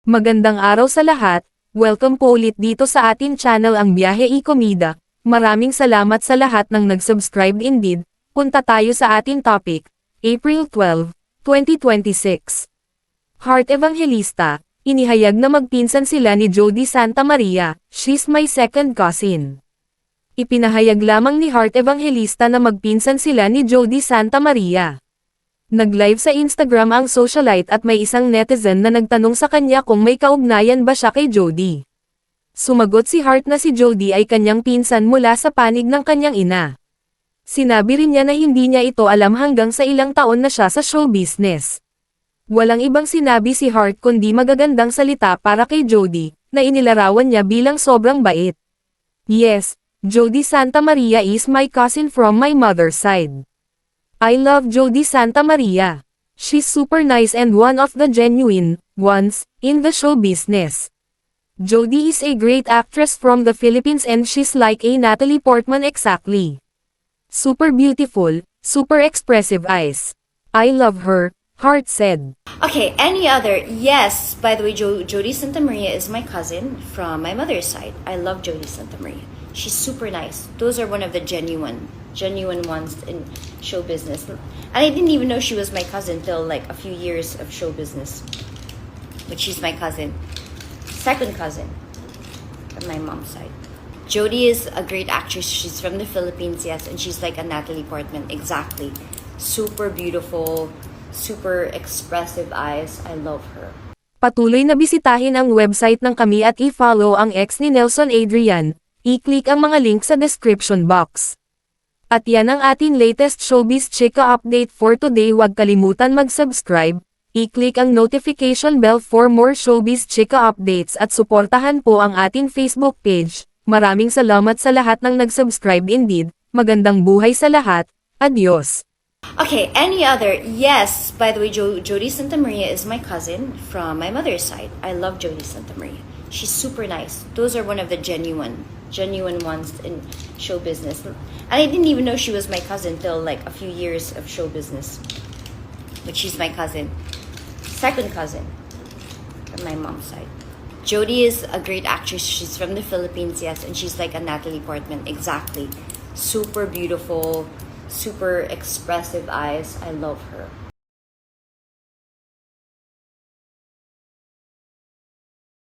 Magandang araw sa lahat, welcome po ulit dito sa atin channel ang Biyahe y Comida. Maraming salamat sa lahat ng nag-subscribe indeed. Punta tayo sa ating topic, April 12, 2026. Heart Evangelista, inihayag na magpinsan sila ni Jody Santa Maria, she's my second cousin. Ipinahayag lamang ni Heart Evangelista na magpinsan sila ni Jody Santa Maria. Nag-live sa Instagram ang socialite at may isang netizen na nagtanong sa kanya kung may kaugnayan ba siya kay Jody. Sumagot si Heart na si Jody ay kanyang pinsan mula sa panig ng kanyang ina. Sinabi rin niya na hindi niya ito alam hanggang sa ilang taon na siya sa show business. Walang ibang sinabi si Heart kundi magagandang salita para kay Jody, na inilarawan niya bilang sobrang bait. Yes, Jody Santa Maria is my cousin from my mother's side. I love Jody Santa Maria. She's super nice and one of the genuine ones in the show business. Jody is a great actress from the Philippines and she's like a Natalie Portman exactly. Super beautiful, super expressive eyes. I love her, Heart said. Okay, any other? Yes, by the way, Jody Santa Maria is my cousin from my mother's side. I love Jody Santa Maria. She's super nice. Those are one of the genuine ones in show business. And I didn't even know she was my cousin till like a few years of show business. But she's my cousin. Second cousin from my mom's side. Jody is a great actress. She's from the Philippines, yes, and she's like a Natalie Portman, exactly. Super beautiful, super expressive eyes. I love her. Patuloy na bisitahin ang website ng Kami at i-follow ang ex ni Nelson Adrian. I-click ang mga link sa description box. At yan ang ating latest showbiz chika update for today. Huwag kalimutan mag-subscribe, i-click ang notification bell for more showbiz chika updates at suportahan po ang ating Facebook page. Maraming salamat sa lahat ng nag-subscribe indeed. Magandang buhay sa lahat. Adios. Okay, any other? Yes, by the way, Jody Santa Maria is my cousin from my mother's side. I love Jody Santa Maria. She's super nice. Those are one of the genuine ones in show business. And I didn't even know she was my cousin till like a few years of show business. But she's my cousin. Second cousin from my mom's side. Jody is a great actress. She's from the Philippines, yes, and she's like a Natalie Portman, exactly. Super beautiful, super expressive eyes. I love her.